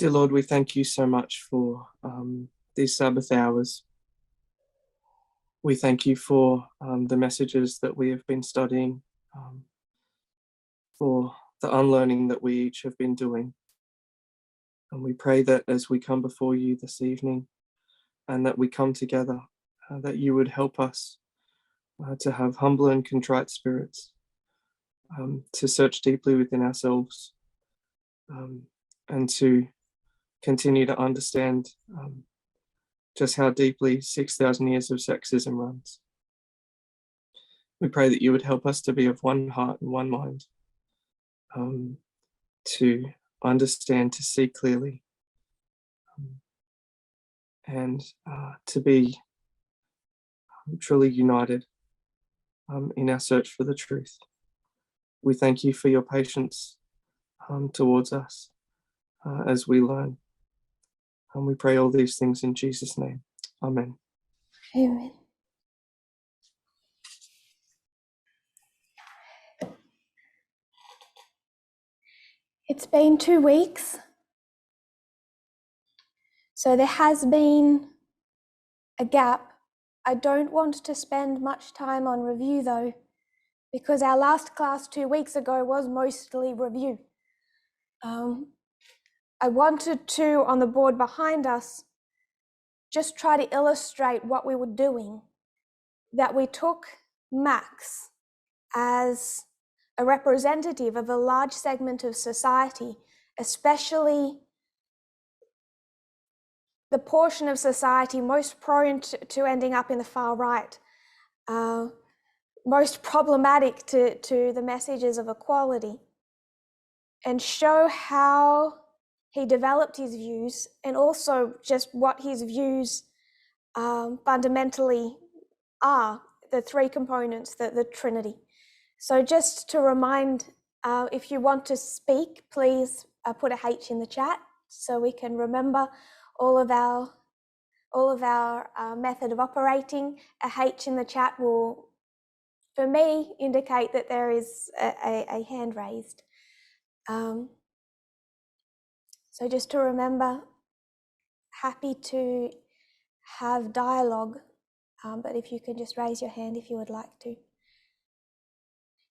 Dear Lord, we thank you so much for these Sabbath hours. We thank you for the messages that we have been studying, for the unlearning that we each have been doing. And we pray that as we come before you this evening and that we come together, that you would help us to have humble and contrite spirits, to search deeply within ourselves, and to continue to understand just how deeply 6,000 years of sexism runs. We pray that you would help us to be of one heart and one mind, to understand, to see clearly, and to be truly united in our search for the truth. We thank you for your patience towards us as we learn. And we pray all these things in Jesus' name. Amen. Amen. It's been 2 weeks. So there has been a gap. I don't want to spend much time on review though, because our last class 2 weeks ago was mostly review. I wanted to, on the board behind us, just try to illustrate what we were doing, that we took Max as a representative of a large segment of society, especially the portion of society most prone to ending up in the far right, most problematic to the messages of equality, and show how he developed his views and also just what his views fundamentally are, the three components, the Trinity. So just to remind, if you want to speak, please put a H in the chat so we can remember all of our method of operating. A H in the chat will, for me, indicate that there is a hand raised. So just to remember, happy to have dialogue, but if you can just raise your hand if you would like to.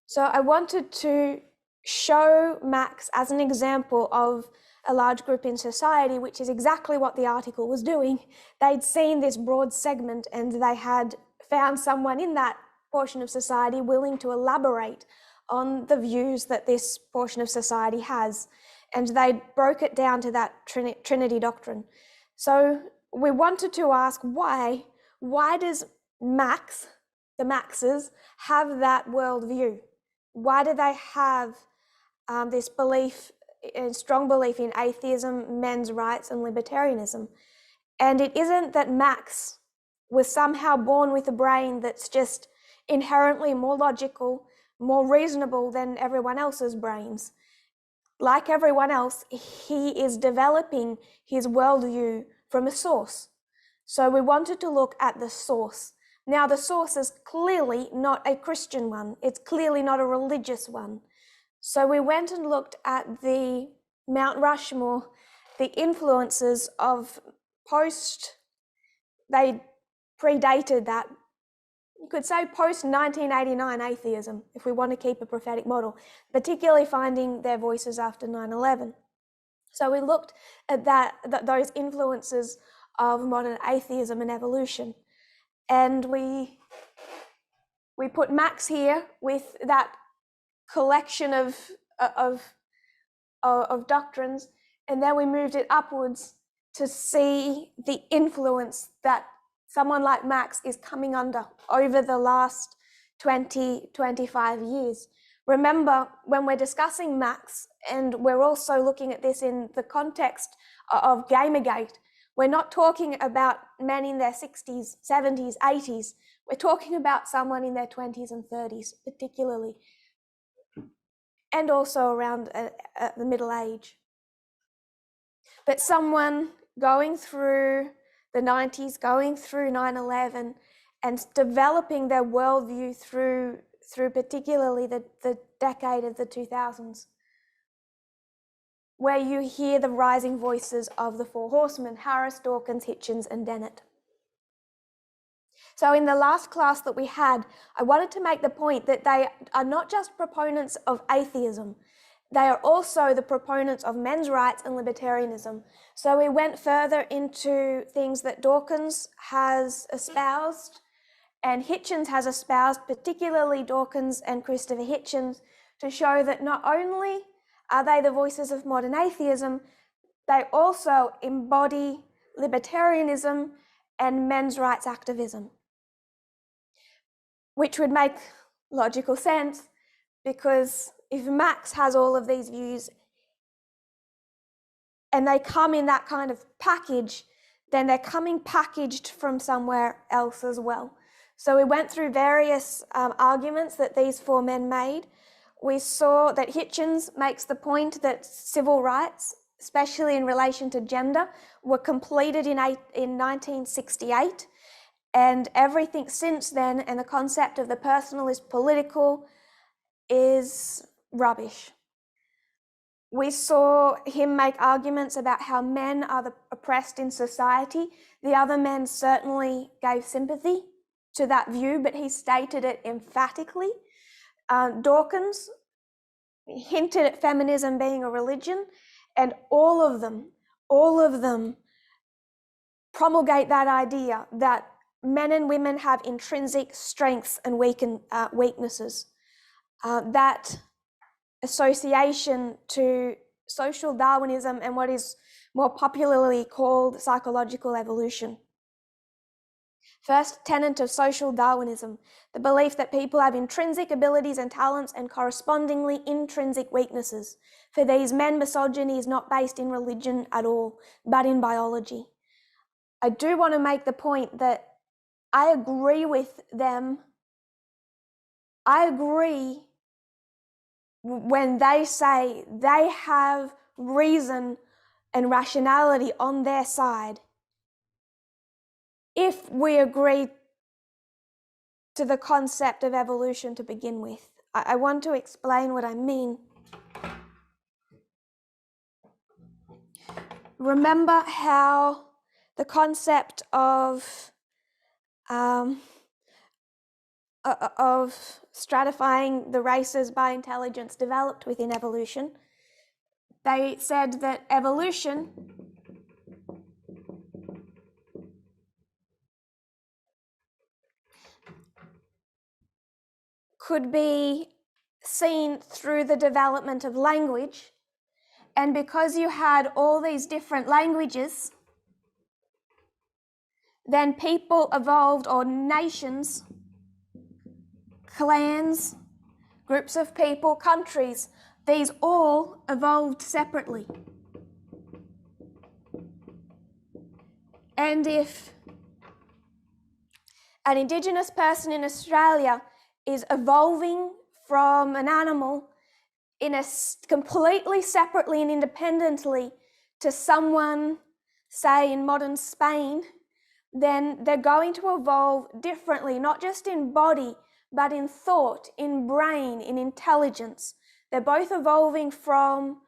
So I wanted to show Max as an example of a large group in society, which is exactly what the article was doing. They'd seen this broad segment and they had found someone in that portion of society willing to elaborate on the views that this portion of society has. And they broke it down to that Trinity doctrine. So we wanted to ask why does Max, the Maxes, have that worldview? Why do they have this belief, a strong belief in atheism, men's rights, and libertarianism? And it isn't that Max was somehow born with a brain that's just inherently more logical, more reasonable than everyone else's brains. Like everyone else, he is developing his worldview from a source. So we wanted to look at the source. Now, the source is clearly not a Christian one. It's clearly not a religious one. So we went and looked at the Mount Rushmore, the influences of they predated that. You could say post-1989 atheism, if we want to keep a prophetic model, particularly finding their voices after 9/11. So we looked at those influences of modern atheism and evolution. And we put Max here with that collection of doctrines, and then we moved it upwards to see the influence that someone like Max is coming under over the last 25 years. Remember, when we're discussing Max, and we're also looking at this in the context of Gamergate, we're not talking about men in their 60s, 70s, 80s. We're talking about someone in their 20s and 30s, particularly, and also around the middle age. But someone going through the 90s, going through 9/11, and developing their worldview through particularly the decade of the 2000s. where you hear the rising voices of the four horsemen, Harris, Dawkins, Hitchens, and Dennett. So in the last class that we had, I wanted to make the point that they are not just proponents of atheism, they are also the proponents of men's rights and libertarianism. So we went further into things that Dawkins has espoused and Hitchens has espoused, particularly Dawkins and Christopher Hitchens, to show that not only are they the voices of modern atheism, they also embody libertarianism and men's rights activism, which would make logical sense, because if Max has all of these views and they come in that kind of package, then they're coming packaged from somewhere else as well. So we went through various arguments that these four men made. We saw that Hitchens makes the point that civil rights, especially in relation to gender, were completed in 1968, and everything since then, and the concept of the personal is political, is rubbish. We saw him make arguments about how men are the oppressed in society. The other men certainly gave sympathy to that view, but he stated it emphatically. Dawkins hinted at feminism being a religion, and all of them promulgate that idea that men and women have intrinsic strengths and weaknesses. That association to social Darwinism and what is more popularly called psychological evolution. First tenet of social Darwinism, the belief that people have intrinsic abilities and talents and correspondingly intrinsic weaknesses. For these men, misogyny is not based in religion at all, but in biology. I do want to make the point that I agree with them. I agree when they say they have reason and rationality on their side, if we agree to the concept of evolution to begin with. I want to explain what I mean. Remember how the concept of stratifying the races by intelligence developed within evolution. They said that evolution could be seen through the development of language, and because you had all these different languages, then people evolved, or nations, clans, groups of people, countries, these all evolved separately. And if an Indigenous person in Australia is evolving from an animal in a completely separately and independently to someone, say in modern Spain, then they're going to evolve differently, not just in body, but in thought, in brain, in intelligence. They're both evolving from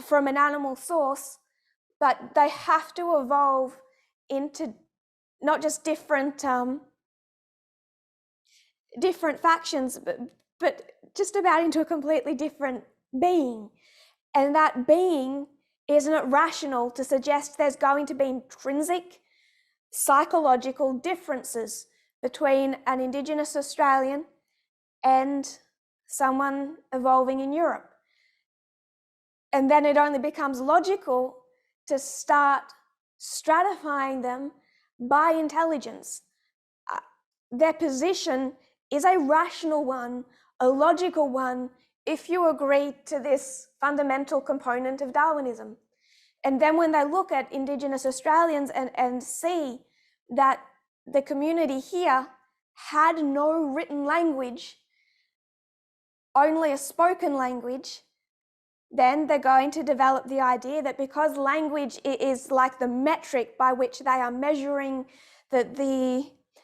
an animal source, but they have to evolve into not just different factions, but just about into a completely different being. And that being isn't rational to suggest there's going to be intrinsic psychological differences between an Indigenous Australian and someone evolving in Europe. And then it only becomes logical to start stratifying them by intelligence. Their position is a rational one, a logical one, if you agree to this fundamental component of Darwinism. And then when they look at Indigenous Australians and see that the community here had no written language, only a spoken language, then they're going to develop the idea that because language is like the metric by which they are measuring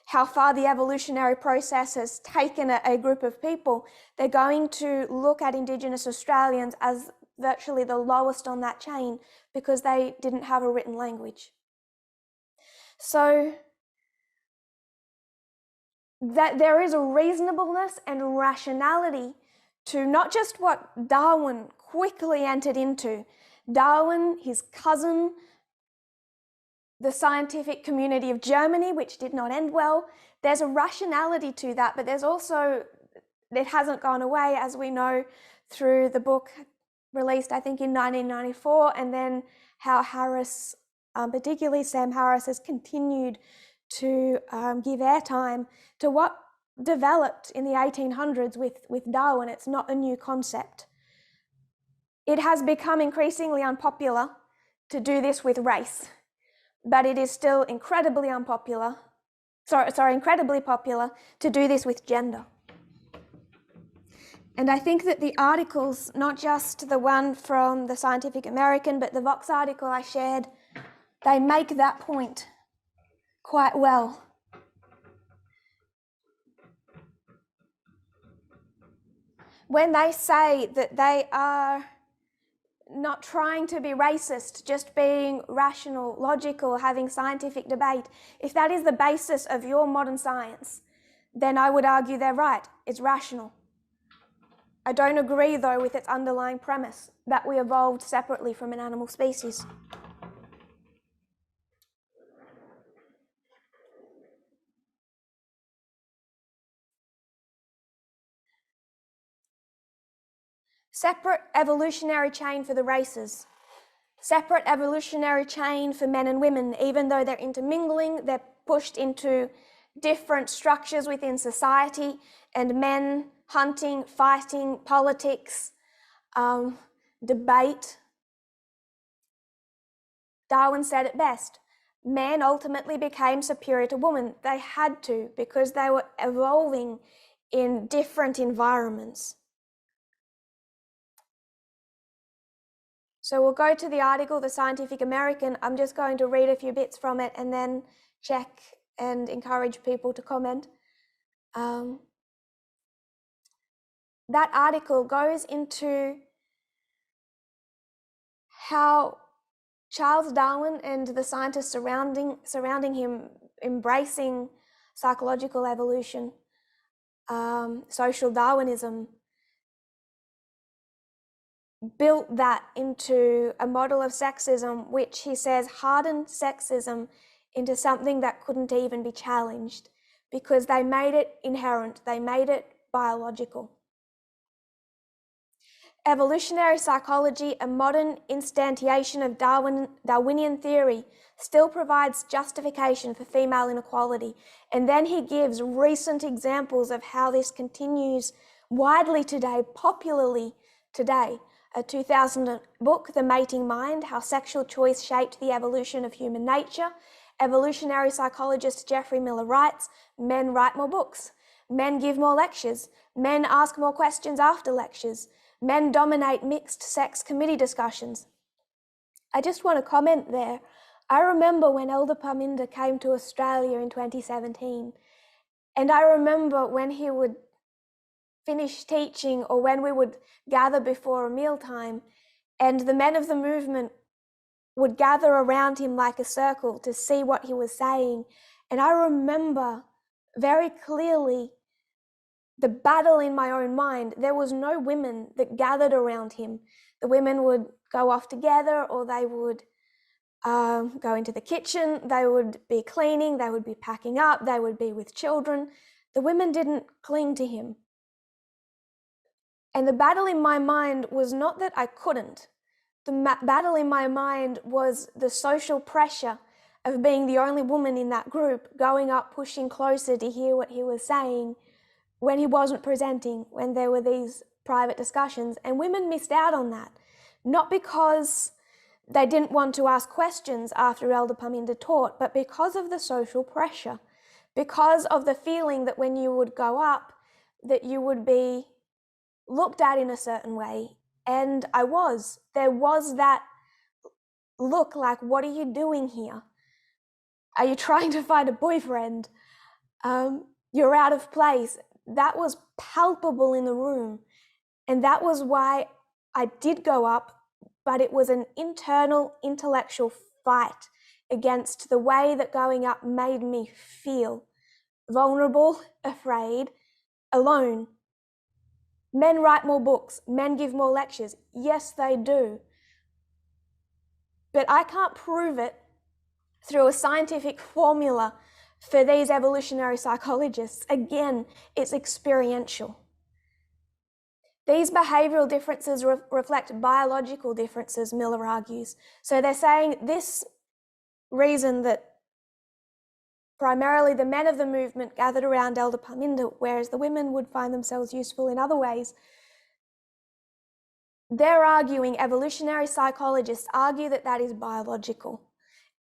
how far the evolutionary process has taken a group of people, they're going to look at Indigenous Australians as virtually the lowest on that chain because they didn't have a written language. So that there is a reasonableness and rationality to not just what Darwin quickly entered into. Darwin, his cousin, the scientific community of Germany, which did not end well. There's a rationality to that, but there's also, it hasn't gone away, as we know through the book released, I think, in 1994, and then how Harris, particularly Sam Harris, has continued to give airtime to what developed in the 1800s with Darwin. It's not a new concept. It has become increasingly unpopular to do this with race, but it is still incredibly incredibly popular to do this with gender. And I think that the articles, not just the one from the Scientific American, but the Vox article I shared, they make that point quite well. When they say that they are not trying to be racist, just being rational, logical, having scientific debate, if that is the basis of your modern science, then I would argue they're right. It's rational. I don't agree, though, with its underlying premise that we evolved separately from an animal species. Separate evolutionary chain for the races. Separate evolutionary chain for men and women. Even though they're intermingling, they're pushed into different structures within society, and men hunting, fighting, politics, debate. Darwin said it best. Man ultimately became superior to woman. They had to, because they were evolving in different environments. So we'll go to the article, the Scientific American. I'm just going to read a few bits from it and then check and encourage people to comment. That article goes into how Charles Darwin and the scientists surrounding him, embracing psychological evolution, social Darwinism, built that into a model of sexism, which he says hardened sexism into something that couldn't even be challenged because they made it inherent, they made it biological. Evolutionary psychology, a modern instantiation of Darwinian theory, still provides justification for female inequality. And then he gives recent examples of how this continues widely today, popularly today. A 2000 book, The Mating Mind, How Sexual Choice Shaped the Evolution of Human Nature. Evolutionary psychologist Jeffrey Miller writes, men write more books, men give more lectures, men ask more questions after lectures, men dominate mixed sex committee discussions. I just want to comment there. I remember when 𝘃𝗶𝗱𝗲𝗃 came to Australia in 2017, and I remember when he would finish teaching or when we would gather before a mealtime, and the men of the movement would gather around him like a circle to see what he was saying. And I remember very clearly the battle in my own mind. There was no women that gathered around him. The women would go off together, or they would go into the kitchen, they would be cleaning, they would be packing up, they would be with children. The women didn't cling to him. And the battle in my mind was not that I couldn't. The battle in my mind was the social pressure of being the only woman in that group, going up, pushing closer to hear what he was saying when he wasn't presenting, when there were these private discussions. And women missed out on that, not because they didn't want to ask questions after 𝘃𝗶𝗱𝗃𝗃 taught, but because of the social pressure, because of the feeling that when you would go up, that you would be looked at in a certain way. And there was that look like, what are you doing here? Are you trying to find a boyfriend? You're out of place. That was palpable in the room. And that was why I did go up, but it was an internal intellectual fight against the way that going up made me feel vulnerable, afraid, alone. Men write more books, men give more lectures. Yes, they do. But I can't prove it through a scientific formula for these evolutionary psychologists. Again, it's experiential. These behavioural differences reflect biological differences, Miller argues. So they're saying this reason that primarily the men of the movement gathered around 𝘃𝗶𝗱𝗲𝗀𝗏, whereas the women would find themselves useful in other ways. They're arguing, evolutionary psychologists argue that that is biological.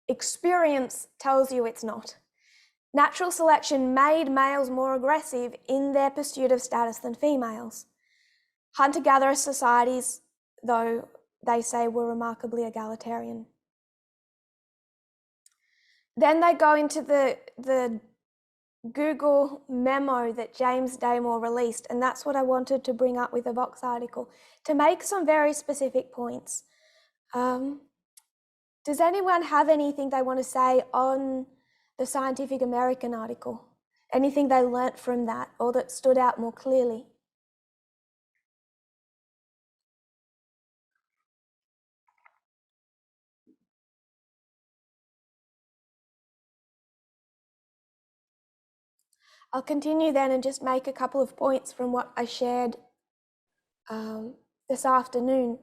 Experience tells you it's not. Natural selection made males more aggressive in their pursuit of status than females. Hunter-gatherer societies, though, they say were remarkably egalitarian. Then they go into the Google memo that James Damore released, and that's what I wanted to bring up with the Vox article, to make some very specific points. Does anyone have anything they want to say on the Scientific American article? Anything they learnt from that or that stood out more clearly? I'll continue then and just make a couple of points from what I shared this afternoon.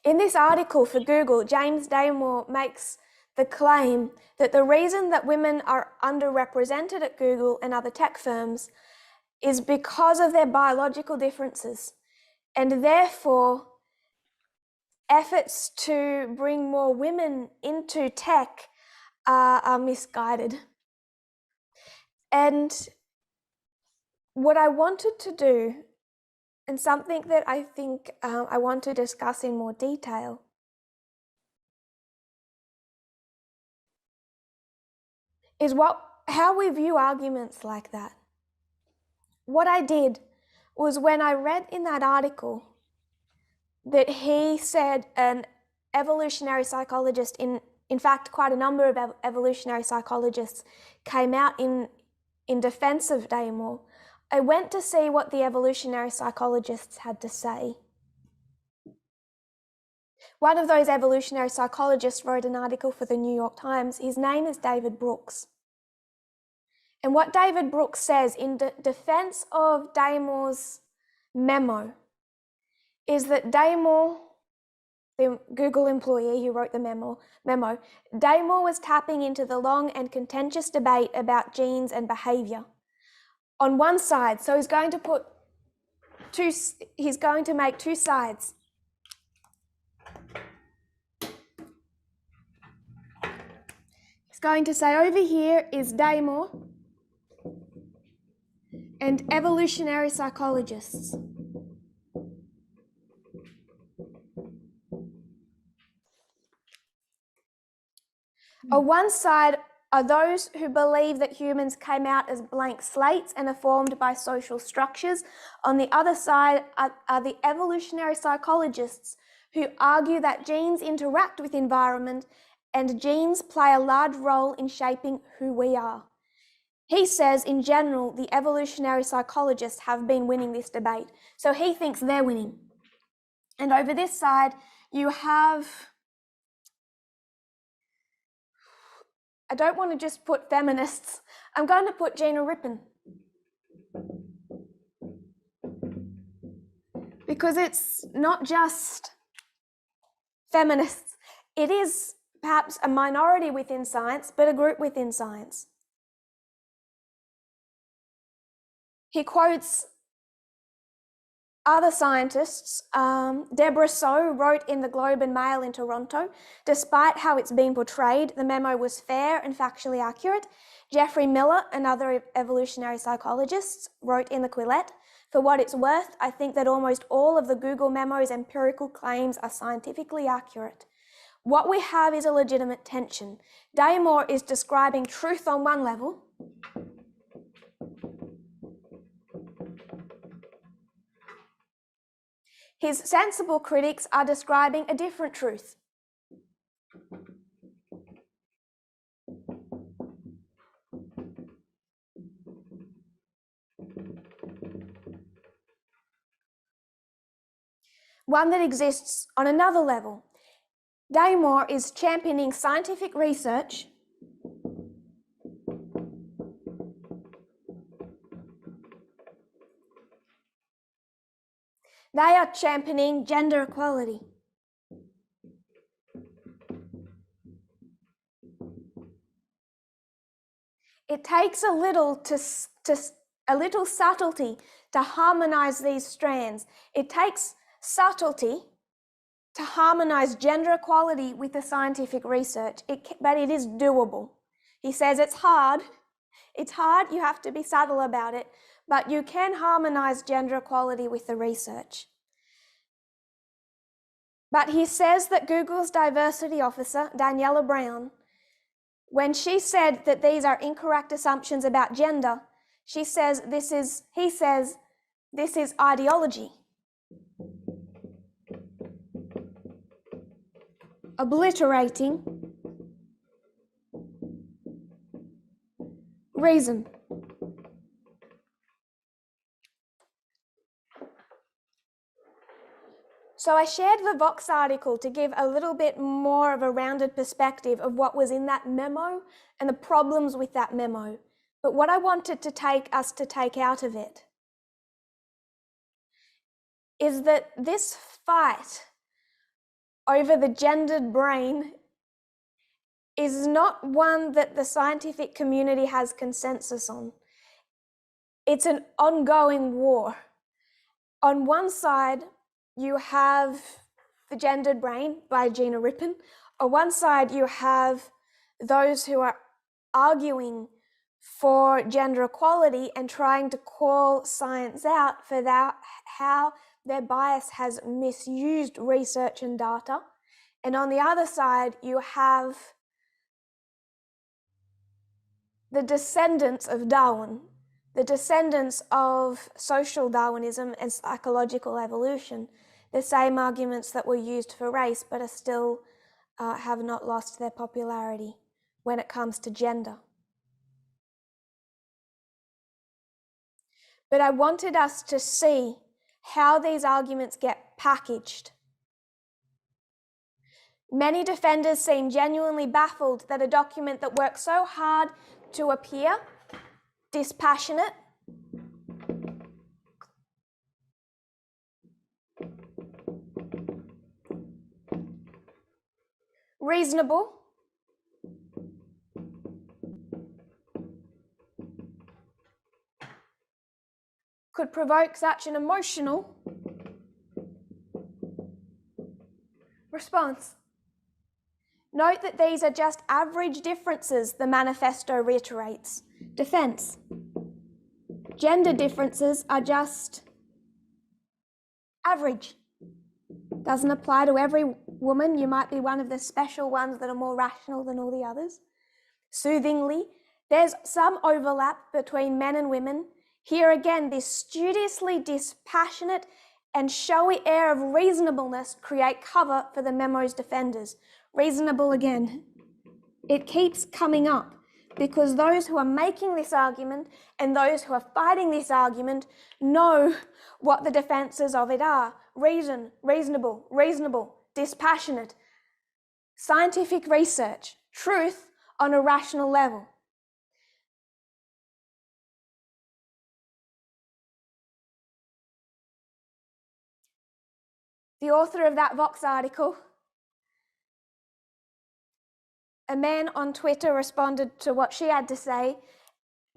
In this article for Google, James Damore makes the claim that the reason that women are underrepresented at Google and other tech firms is because of their biological differences, and therefore efforts to bring more women into tech are misguided. And what I wanted to do, and something that I think I want to discuss in more detail, is how we view arguments like that. What I did was, when I read in that article that he said an evolutionary psychologist, in fact quite a number of evolutionary psychologists came out in defense of Damore, I went to see what the evolutionary psychologists had to say. One of those evolutionary psychologists wrote an article for the New York Times. His name is David Brooks. And what David Brooks says in defense of Damore's memo is that Damore, the Google employee who wrote the memo, Damore was tapping into the long and contentious debate about genes and behaviour. On one side, so he's going to make two sides. He's going to say, over here is Damore and evolutionary psychologists. On one side are those who believe that humans came out as blank slates and are formed by social structures. On the other side are the evolutionary psychologists who argue that genes interact with environment and genes play a large role in shaping who we are. He says, in general, the evolutionary psychologists have been winning this debate. So he thinks they're winning. And over this side, you have, I don't want to just put feminists, I'm going to put Gina Rippon. Because it's not just feminists. It is perhaps a minority within science, but a group within science. He quotes other scientists. Deborah So wrote in the Globe and Mail in Toronto, despite how it's been portrayed, the memo was fair and factually accurate. Geoffrey Miller and other evolutionary psychologists wrote in the Quillette, for what it's worth, I think that almost all of the Google memo's empirical claims are scientifically accurate. What we have is a legitimate tension. Damore is describing truth on one level, His sensible critics are describing a different truth. One that exists on another level. Daymore is championing scientific research They are championing gender equality. It takes a little subtlety to harmonize these strands. It takes subtlety to harmonize gender equality with the scientific research, but it is doable. He says it's hard. It's hard, you have to be subtle about it, but you can harmonize gender equality with the research. But he says that Google's diversity officer, Daniela Brown, when she said that these are incorrect assumptions about gender, he says this is ideology. Obliterating reason. So I shared the Vox article to give a little bit more of a rounded perspective of what was in that memo and the problems with that memo. But what I wanted to take out of it is that this fight over the gendered brain is not one that the scientific community has consensus on. It's an ongoing war. On one side, you have The Gendered Brain by Gina Rippon. On one side, you have those who are arguing for gender equality and trying to call science out for how their bias has misused research and data. And on the other side, you have the descendants of Darwin, the descendants of social Darwinism and psychological evolution, the same arguments that were used for race but are still have not lost their popularity when it comes to gender. But I wanted us to see how these arguments get packaged. Many defenders seem genuinely baffled that a document that works so hard to appear dispassionate, reasonable, could provoke such an emotional response. Note that these are just average differences, the manifesto reiterates. Defense. Gender differences are just average. Doesn't apply to every woman. You might be one of the special ones that are more rational than all the others. Soothingly, there's some overlap between men and women. Here again, this studiously dispassionate and showy air of reasonableness create cover for the memo's defenders. Reasonable again. It keeps coming up because those who are making this argument and those who are fighting this argument know what the defenses of it are. Reason, reasonable, dispassionate, scientific research, truth on a rational level. The author of that Vox article, a man on Twitter, responded to what she had to say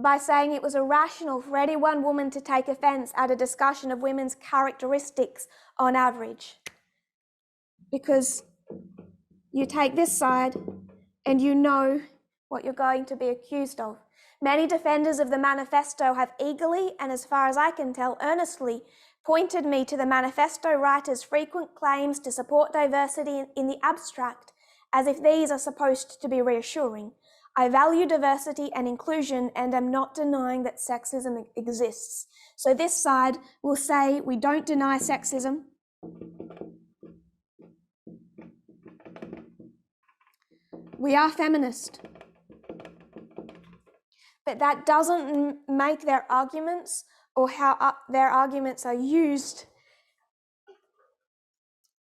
by saying it was irrational for any one woman to take offence at a discussion of women's characteristics on average. Because you take this side and you know what you're going to be accused of. Many defenders of the manifesto have eagerly, and as far as I can tell, earnestly pointed me to the manifesto writer's frequent claims to support diversity in the abstract, as if these are supposed to be reassuring. I value diversity and inclusion and am not denying that sexism exists. So this side will say we don't deny sexism. We are feminist. But that doesn't make their arguments or how their arguments are used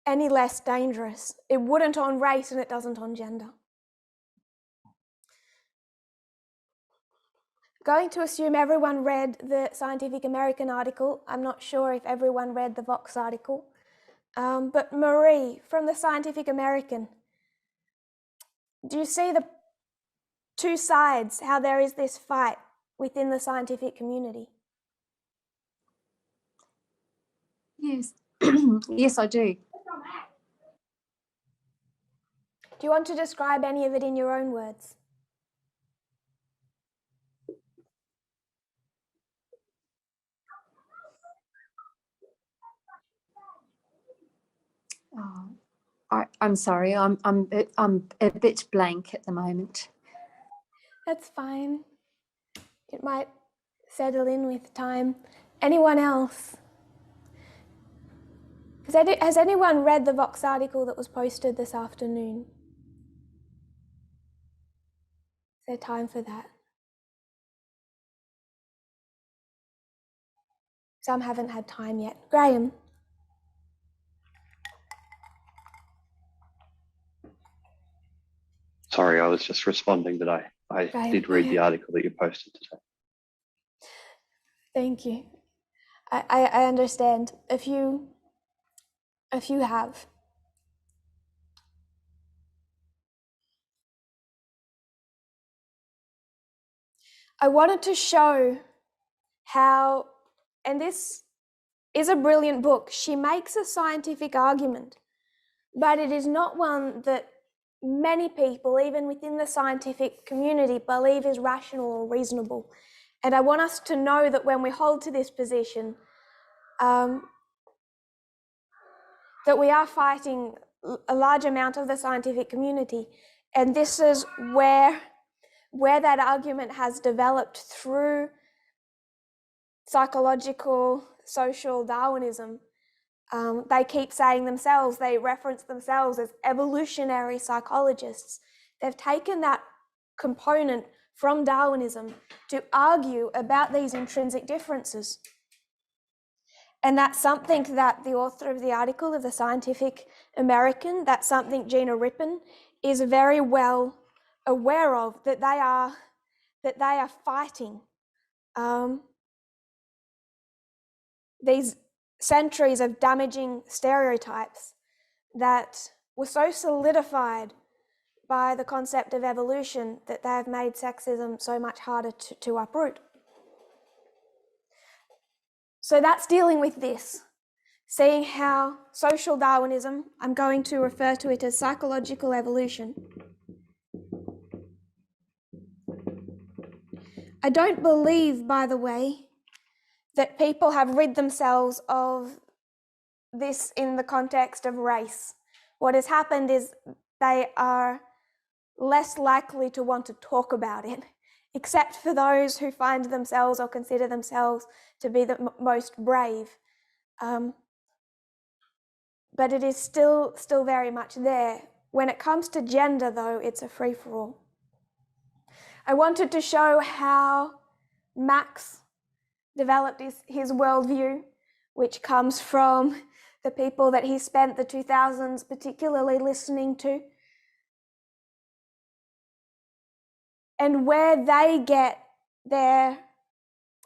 any less dangerous. It wouldn't on race and it doesn't on gender. Going to assume everyone read the Scientific American article. I'm not sure if everyone read the Vox article. But Marie, from the Scientific American, do you see the two sides, how there is this fight within the scientific community? Yes, yes, I do. Do you want to describe any of it in your own words? Oh, I'm sorry, I'm a bit blank at the moment. That's fine. It might settle in with time. Anyone else? Has anyone read the Vox article that was posted this afternoon? Is there time for that? Some haven't had time yet. Graham? Sorry, I was just responding that I did read the article that you posted today. Thank you. I understand. A few have. I wanted to show how, and this is a brilliant book, she makes a scientific argument, but it is not one that many people, even within the scientific community, believe is rational or reasonable. And I want us to know that when we hold to this position, that we are fighting a large amount of the scientific community. And this is where that argument has developed through psychological, social Darwinism. They keep saying themselves, they reference themselves as evolutionary psychologists. They've taken that component from Darwinism to argue about these intrinsic differences. And that's something that the author of the article of the Scientific American, that's something Gina Rippon is very well aware of, that they are fighting these centuries of damaging stereotypes that were so solidified by the concept of evolution that they have made sexism so much harder to uproot. So that's dealing with this, seeing how social Darwinism, I'm going to refer to it as psychological evolution. I don't believe, by the way, that people have rid themselves of this in the context of race. What has happened is they are less likely to want to talk about it, except for those who find themselves or consider themselves to be the most brave. But it is still very much there. When it comes to gender, though, it's a free-for-all. I wanted to show how Max developed his worldview, which comes from the people that he spent the 2000s particularly listening to, and where they get their,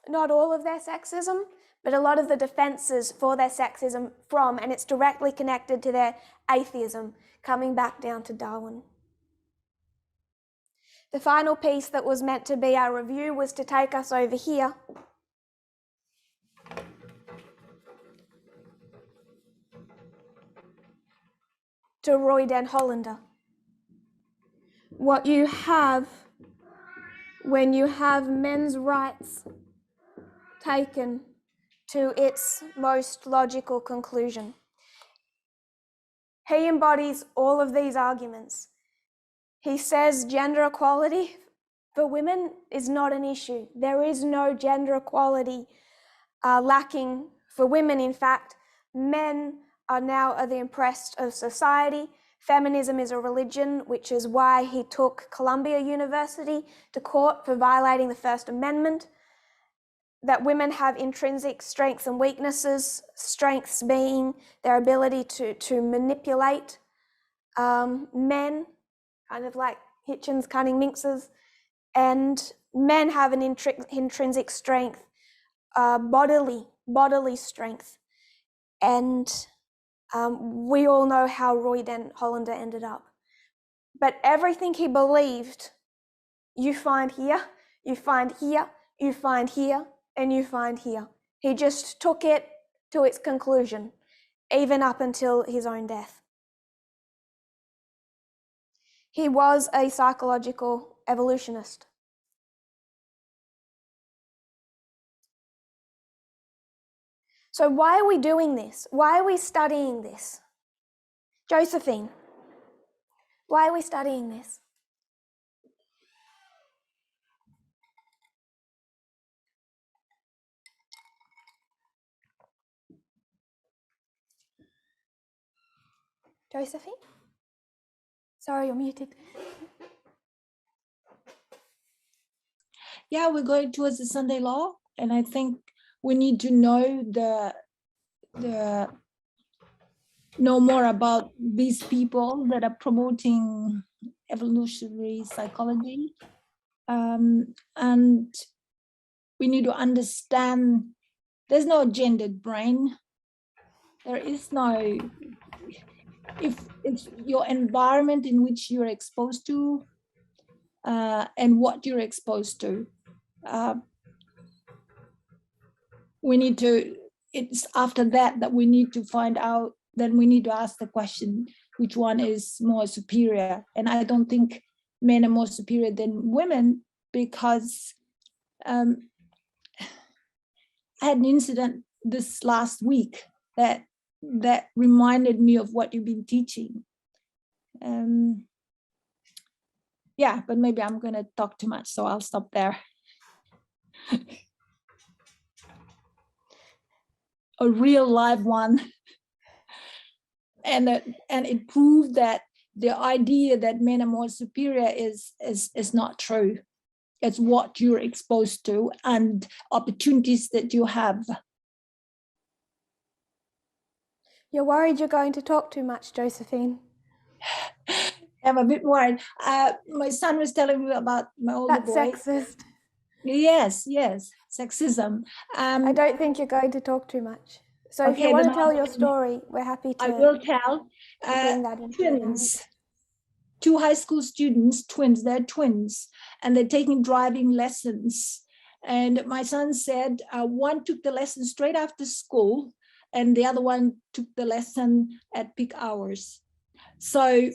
not all of their sexism, but a lot of the defenses for their sexism from, and it's directly connected to their atheism, coming back down to Darwin. The final piece that was meant to be our review was to take us over here. To Roy den Hollander. What you have when you have men's rights taken to its most logical conclusion. He embodies all of these arguments. He says gender equality for women is not an issue. There is no gender equality lacking for women. In fact, men are now the oppressed of society. Feminism is a religion, which is why he took Columbia University to court for violating the First Amendment. That women have intrinsic strengths and weaknesses, strengths being their ability to manipulate men, kind of like Hitchens, cunning minxes, and men have an intrinsic strength, bodily strength. And we all know how Roy Hollander ended up. But everything he believed, you find here, you find here, you find here, and you find here. He just took it to its conclusion, even up until his own death. He was a psychological evolutionist. So why are we doing this? Why are we studying this? Josephine, why are we studying this? Josephine? Sorry, you're muted. Yeah, we're going towards the Sunday law, and I think we need to know know more about these people that are promoting evolutionary psychology, and we need to understand there's no gendered brain. There is no, if it's your environment in which you're exposed to and what you're exposed to. We need to, it's after that we need to find out, then we need to ask the question, which one is more superior? And I don't think men are more superior than women, because I had an incident this last week that reminded me of what you've been teaching. Yeah, but maybe I'm going to talk too much, so I'll stop there. A real live one. And it proved that the idea that men are more superior is not true. It's what you're exposed to and opportunities that you have. You're worried you're going to talk too much, Josephine. I'm a bit worried. My son was telling me about my older boy. That's sexist. Yes, sexism. I don't think you're going to talk too much. So if you want to tell your story, we're happy to. I will tell. Bring that into Twins, 2 high school students, twins, they're twins, and they're taking driving lessons. And my son said one took the lesson straight after school, and the other one took the lesson at peak hours. So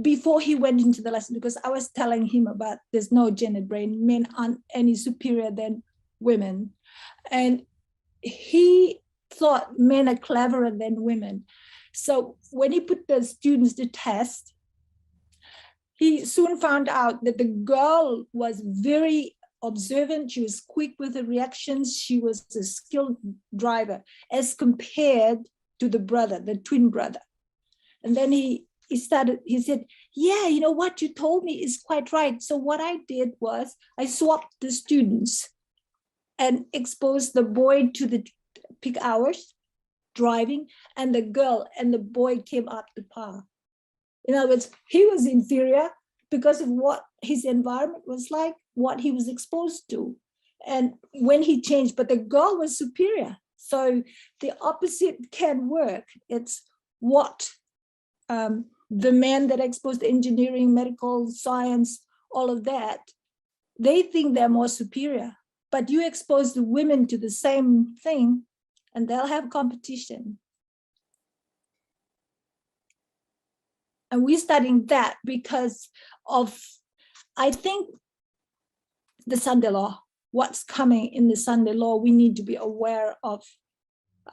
before he went into the lesson, because I was telling him about there's no gendered brain, men aren't any superior than women. And he thought men are cleverer than women. So when he put the students to test, he soon found out that the girl was very observant. She was quick with her reactions. She was a skilled driver as compared to the brother, the twin brother. And then he said, yeah, you know what you told me is quite right. So what I did was I swapped the students and exposed the boy to the peak hours driving, and the girl and the boy came up to par. In other words, he was inferior because of what his environment was like, what he was exposed to. And when he changed, but the girl was superior. So the opposite can work. It's what the men that are exposed to engineering, medical science, all of that, they think they're more superior. But you expose the women to the same thing, and they'll have competition. And we're studying that because of, I think, the Sunday law. What's coming in the Sunday law, we need to be aware of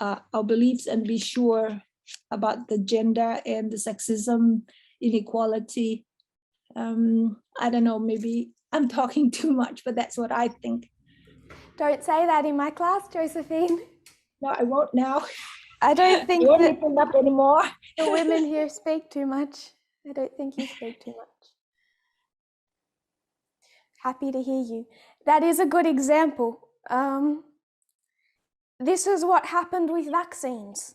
our beliefs and be sure about the gender and the sexism, inequality. I don't know, maybe I'm talking too much, but that's what I think. Don't say that in my class, Josephine. No, I won't now. I don't think You won't that open up anymore. the women here speak too much. I don't think you speak too much. Happy to hear you. That is a good example. This is what happened with vaccines.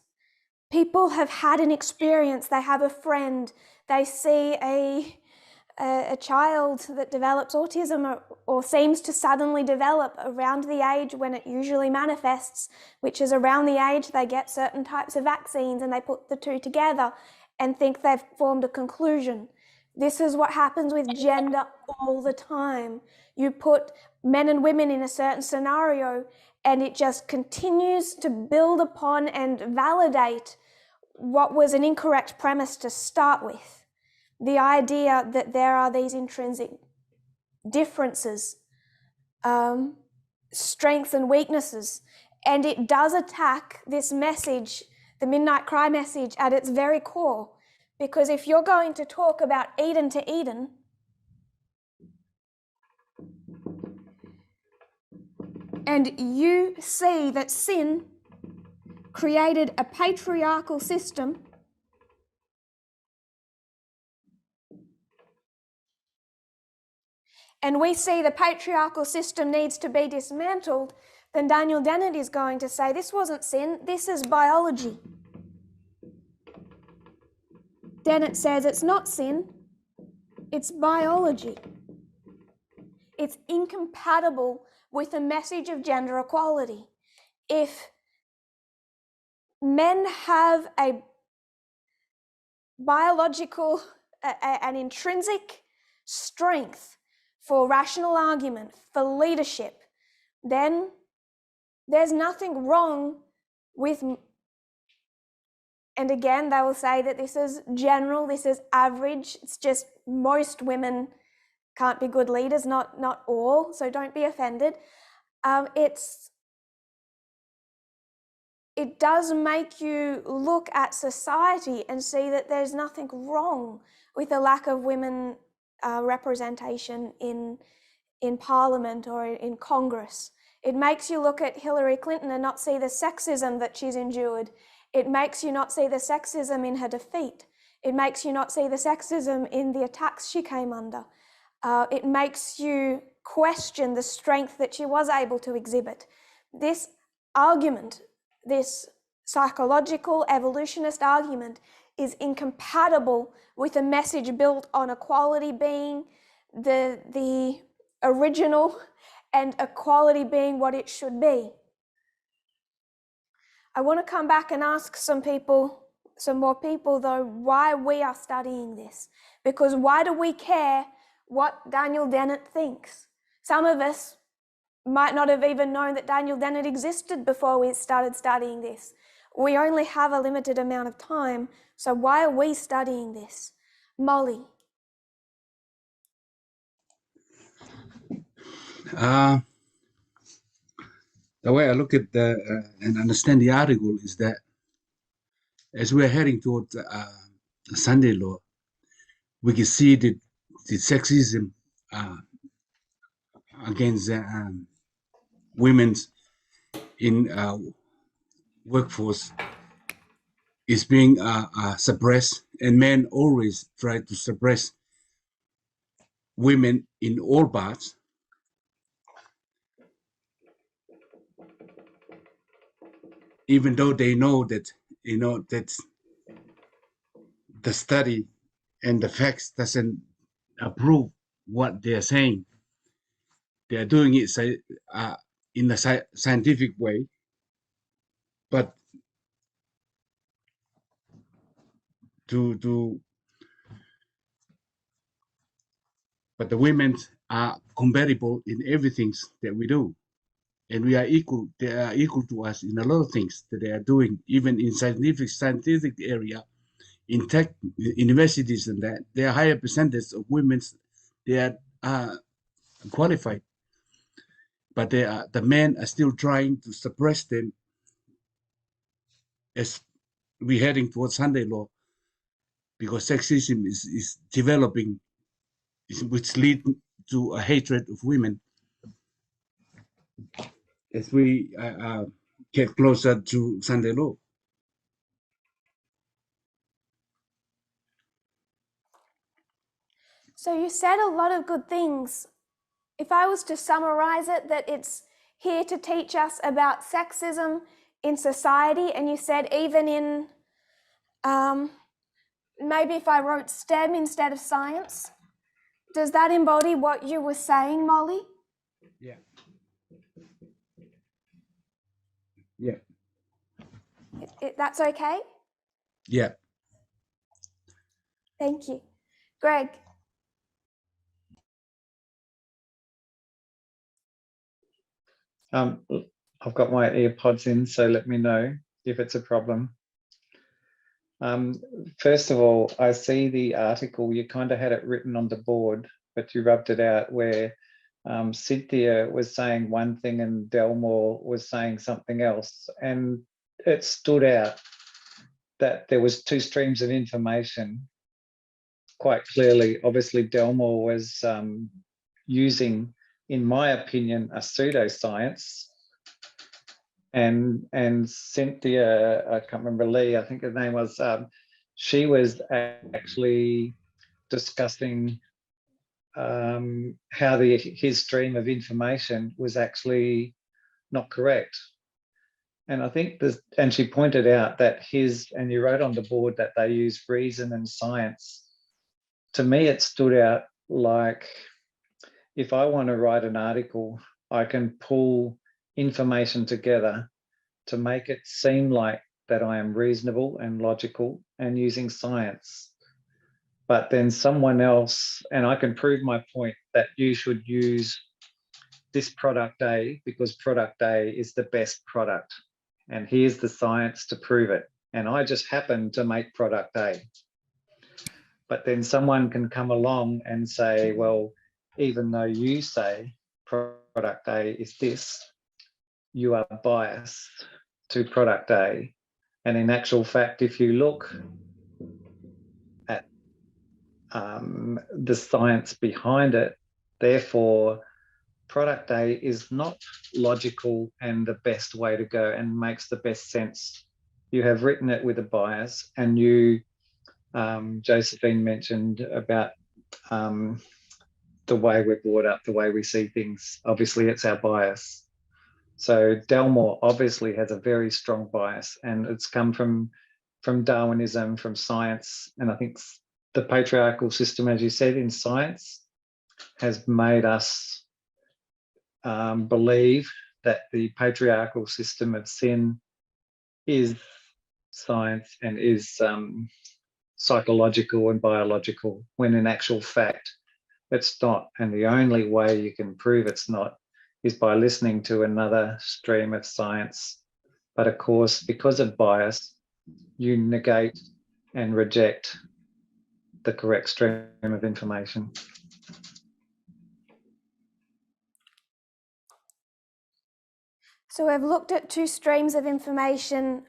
People have had an experience, they have a friend, they see a child that develops autism or seems to suddenly develop around the age when it usually manifests, which is around the age they get certain types of vaccines, and they put the two together and think they've formed a conclusion. This is what happens with gender all the time. You put men and women in a certain scenario and it just continues to build upon and validate what was an incorrect premise to start with. The idea that there are these intrinsic differences, strengths and weaknesses, and it does attack this message, the midnight cry message, at its very core. Because if you're going to talk about Eden to Eden, and you see that sin created a patriarchal system, and we see the patriarchal system needs to be dismantled, then Daniel Dennett is going to say this wasn't sin, this is biology. Dennett says it's not sin, it's biology. It's incompatible with the message of gender equality. If men have a biological, an intrinsic strength for rational argument, for leadership, then there's nothing wrong with, and again, they will say that this is general, this is average, it's just most women can't be good leaders, not all, so don't be offended. It does make you look at society and see that there's nothing wrong with the lack of women representation in Parliament or in Congress. It makes you look at Hillary Clinton and not see the sexism that she's endured. It makes you not see the sexism in her defeat. It makes you not see the sexism in the attacks she came under. It makes you question the strength that she was able to exhibit. This argument, this psychological evolutionist argument, is incompatible with a message built on equality being the original and equality being what it should be. I want to come back and ask some more people though, why we are studying this. Because why do we care what Daniel Dennett thinks? Some of us might not have even known that Daniel Dennett existed before we started studying this. We only have a limited amount of time, so why are we studying this? Molly. The way I look at and understand the article is that as we're heading towards Sunday law, we can see the sexism against women in workforce is being suppressed, and men always try to suppress women in all parts. Even though they know that, that the study and the facts doesn't approve what they are saying. They are doing it in a scientific way, but but the women are compatible in everything that we do, and we are equal. They are equal to us in a lot of things that they are doing, even in scientific area, in tech universities, and that there are higher percentage of women. They are qualified, but the men are still trying to suppress them as we're heading towards Sunday law, because sexism is developing, which leads to a hatred of women as we get closer to Sunday law. So you said a lot of good things. If I was to summarize it, that it's here to teach us about sexism in society, and you said even in, maybe if I wrote STEM instead of science, does that embody what you were saying, Molly? Yeah. Yeah. That's okay? Yeah. Thank you. Greg? I've got my earpods in, so let me know if it's a problem. First of all, I see the article, you kind of had it written on the board, but you rubbed it out, where Cynthia was saying one thing and Delmore was saying something else. And it stood out that there was two streams of information quite clearly. Obviously, Delmore was using, in my opinion, a pseudoscience. And Cynthia, I can't remember, Lee, I think her name was, she was actually discussing how his stream of information was actually not correct. And I think this, and she pointed out that and you wrote on the board that they use reason and science. To me, it stood out like, if I want to write an article, I can pull information together to make it seem like that I am reasonable and logical and using science. But then someone else, and I can prove my point that you should use this product A because product A is the best product. And here's the science to prove it. And I just happen to make product A. But then someone can come along and say, well, even though you say product A is this, you are biased to product A. And in actual fact, if you look at the science behind it, therefore, product A is not logical and the best way to go and makes the best sense. You have written it with a bias, and you, Josephine mentioned about the way we're brought up, the way we see things. Obviously, it's our bias. So Delmore obviously has a very strong bias, and it's come from Darwinism, from science. And I think the patriarchal system, as you said, in science has made us believe that the patriarchal system of sin is science and is psychological and biological, when in actual fact it's not. And the only way you can prove it's not is by listening to another stream of science. But of course, because of bias, you negate and reject the correct stream of information. So we've looked at two streams of information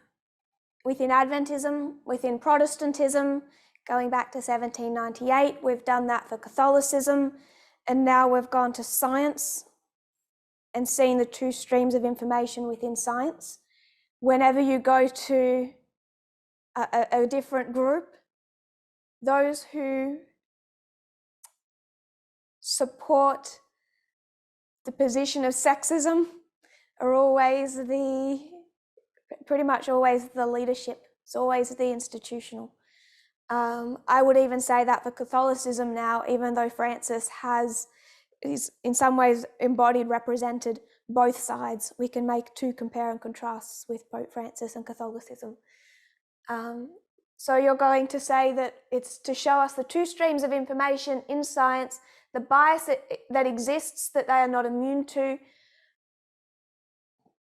within Adventism, within Protestantism, going back to 1798. We've done that for Catholicism, and now we've gone to science and seen the two streams of information within science. Whenever you go to a different group, those who support the position of sexism are always pretty much always the leadership. It's always the institutional. I would even say that for Catholicism now, even though Francis is in some ways embodied, represented both sides. We can make two compare and contrasts with Pope Francis and Catholicism. So you're going to say that it's to show us the two streams of information in science, the bias that exists that they are not immune to,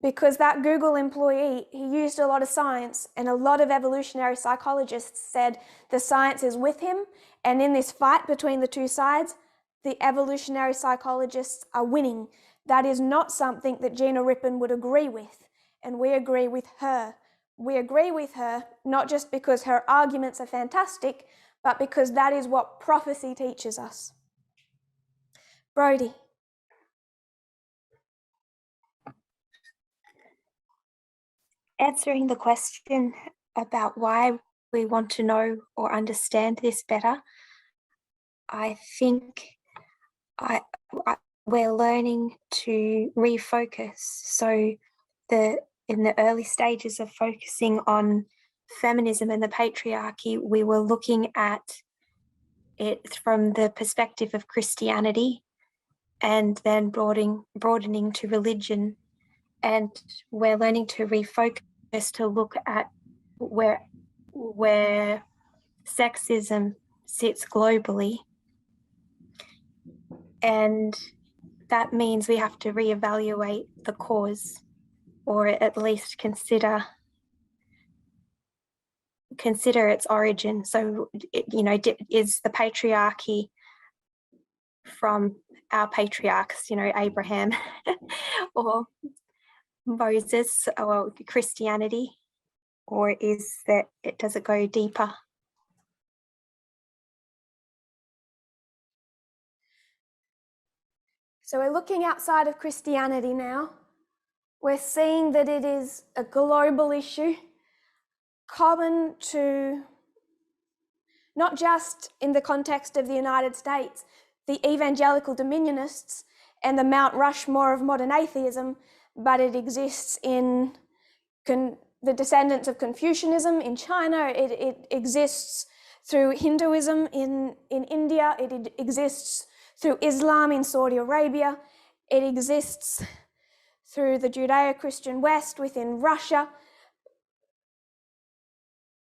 because that Google employee, he used a lot of science, and a lot of evolutionary psychologists said the science is with him, and in this fight between the two sides, the evolutionary psychologists are winning. That is not something that Gina Rippon would agree with, and we agree with her. We agree with her not just because her arguments are fantastic, but because that is what prophecy teaches us. Brodie. Answering the question about why we want to know or understand this better, I think we're learning to refocus. So in the early stages of focusing on feminism and the patriarchy, we were looking at it from the perspective of Christianity, and then broadening to religion. And we're learning to refocus to look at where sexism sits globally. And that means we have to reevaluate the cause, or at least consider its origin. So, is the patriarchy from our patriarchs, Abraham or Moses or Christianity, or does it go deeper? So we're looking outside of Christianity now. We're seeing that it is a global issue, common to not just in the context of the United States, the evangelical dominionists and the Mount Rushmore of modern atheism, but it exists in the descendants of Confucianism in China. It exists through Hinduism in India. It exists through Islam in Saudi Arabia. It exists through the Judeo-Christian West within Russia.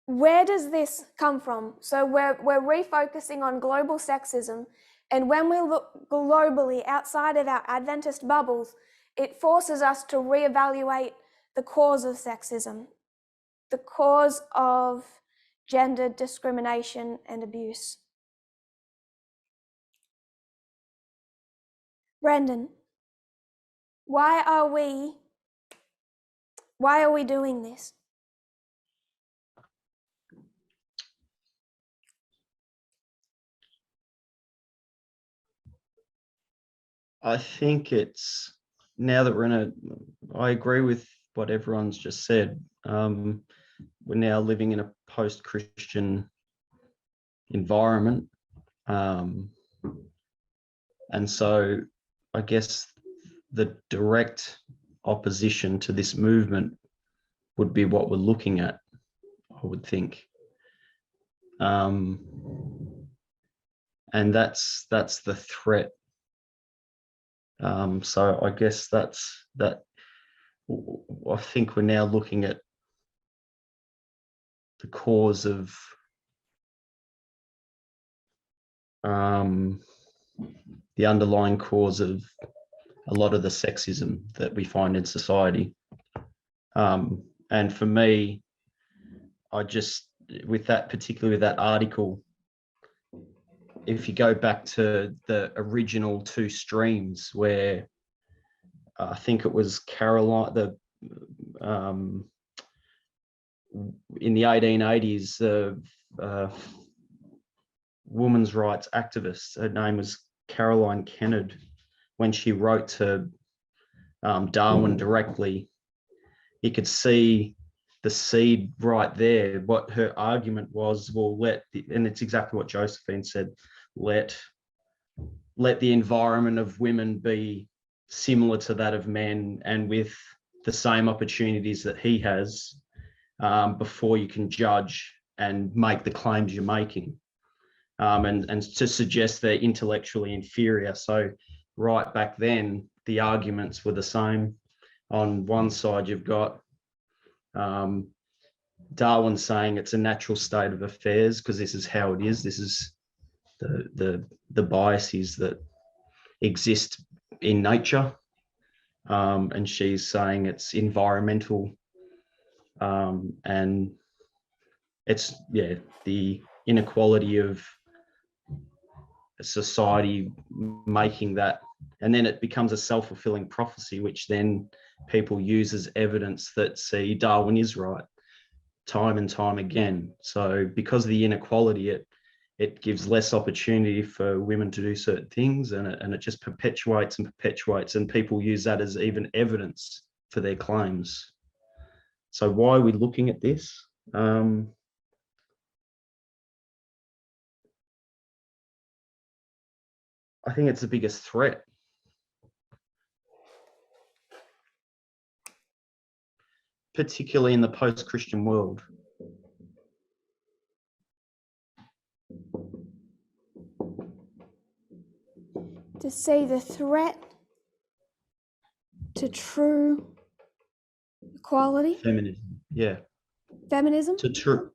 Where does this come from? So we're refocusing on global sexism, and when we look globally outside of our Adventist bubbles, it forces us to reevaluate the cause of sexism, the cause of gender discrimination and abuse. Brendan, why are we doing this? I think it's, now that I agree with what everyone's just said. We're now living in a post-Christian environment. And so I guess the direct opposition to this movement would be what we're looking at, I would think. And that's the threat. So I guess that's that. I think we're now looking at the cause of the underlying cause of a lot of the sexism that we find in society. And for me, particularly with that article, if you go back to the original two streams where I think it was Caroline, in the 1880s, women's rights activist, her name was Caroline Kennard, when she wrote to Darwin directly, you could see the seed right there. What her argument was, well, and it's exactly what Josephine said, let the environment of women be similar to that of men and with the same opportunities that he has, before you can judge and make the claims you're making, and to suggest they're intellectually inferior. So right back then, the arguments were the same. On one side, you've got Darwin saying it's a natural state of affairs because this is how it is. This is the biases that exist in nature. And she's saying it's environmental, and it's, the inequality of society making that, and then it becomes a self-fulfilling prophecy, which then people use as evidence that, see, Darwin is right time and time again. So because of the inequality, it gives less opportunity for women to do certain things, and it just perpetuates and perpetuates, and people use that as even evidence for their claims. So why are we looking at this? I think it's the biggest threat. Particularly in the post-Christian world. To see the threat to true equality. Feminism, yeah. Feminism. To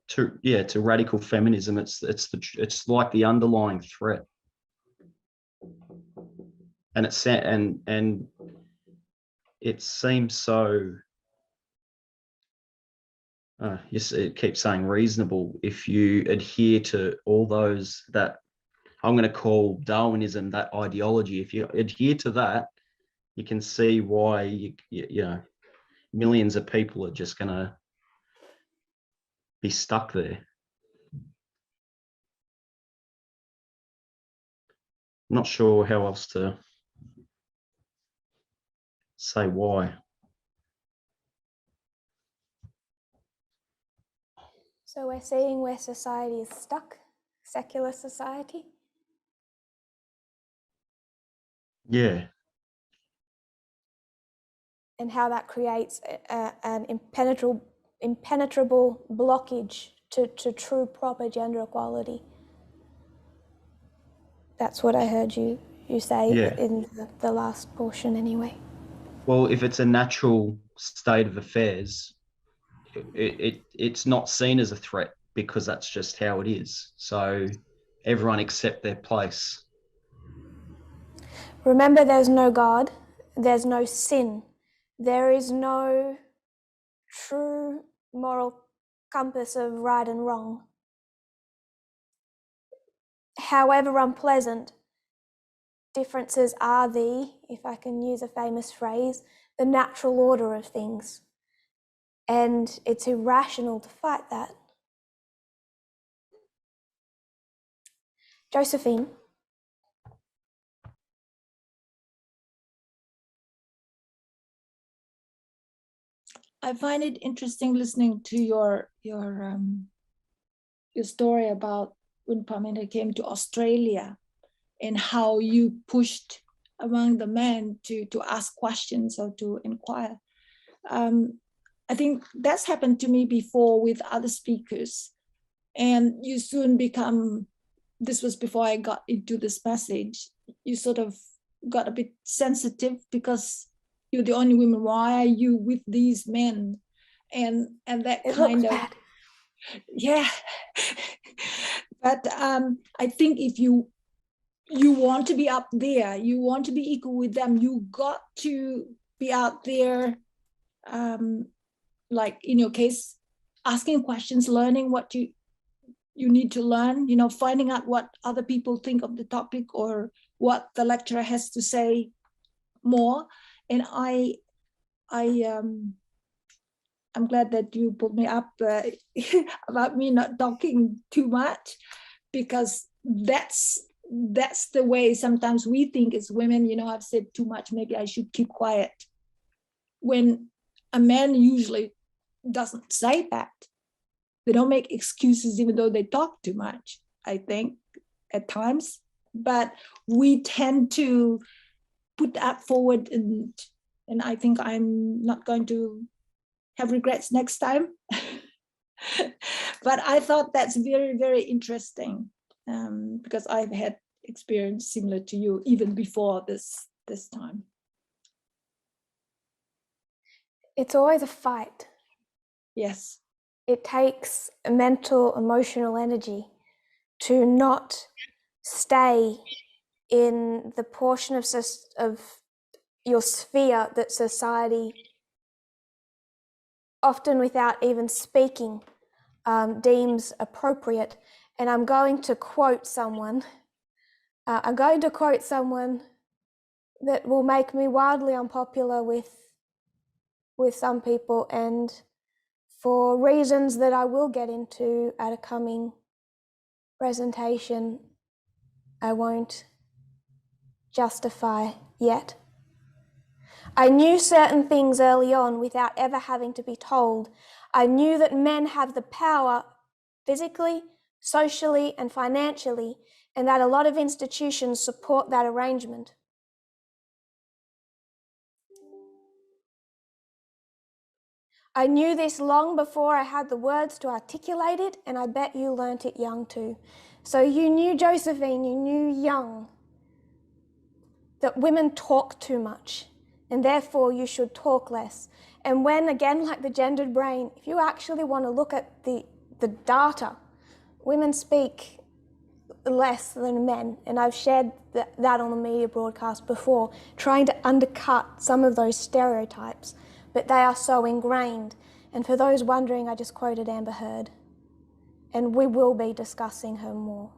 radical feminism. It's like the underlying threat. And it seems so. Yes, it keeps saying reasonable if you adhere to all those that I'm going to call Darwinism, that ideology. If you adhere to that, you can see why you know millions of people are just going to be stuck there. I'm not sure how else to say why. So we're seeing where society is stuck, secular society. Yeah. And how that creates an impenetrable blockage to true proper gender equality. That's what I heard you say in the last portion anyway. Well, if it's a natural state of affairs, it's not seen as a threat because that's just how it is. So everyone accept their place. Remember, there's no God, there's no sin, there is no true moral compass of right and wrong. However unpleasant, differences are if I can use a famous phrase, the natural order of things. And it's irrational to fight that. Josephine. I find it interesting listening to your story about when Pamela came to Australia and how you pushed among the men to ask questions or to inquire. I think that's happened to me before with other speakers. And you soon become, this was before I got into this message, you sort of got a bit sensitive because you're the only woman. Why are you with these men? And that it kind of bad. Yeah. But I think if you want to be up there, you want to be equal with them, you got to be out there, like in your case, asking questions, learning what you need to learn, finding out what other people think of the topic or what the lecturer has to say more. And I'm glad that you put me up about me not talking too much, because that's the way sometimes we think as women, I've said too much, maybe I should keep quiet. When a man usually doesn't say that. They don't make excuses even though they talk too much, I think, at times. But we tend to put that forward, and I think I'm not going to have regrets next time. But I thought that's very, very interesting, because I've had experience similar to you even before this time. It's always a fight. Yes. It takes mental, emotional energy to not stay in the portion of your sphere that society, often without even speaking, deems appropriate. And I'm going to quote someone. That will make me wildly unpopular with some people, and for reasons that I will get into at a coming presentation, I won't justify yet. I knew certain things early on without ever having to be told. I knew that men have the power, physically, socially and financially, and that a lot of institutions support that arrangement. I knew this long before I had the words to articulate it, and I bet you learnt it young too. So you knew, Josephine, you knew young that women talk too much, and therefore you should talk less. And when, again, like the gendered brain, if you actually want to look at the data, women speak less than men, and I've shared that on the media broadcast before, trying to undercut some of those stereotypes, but they are so ingrained. And for those wondering, I just quoted Amber Heard, and we will be discussing her more.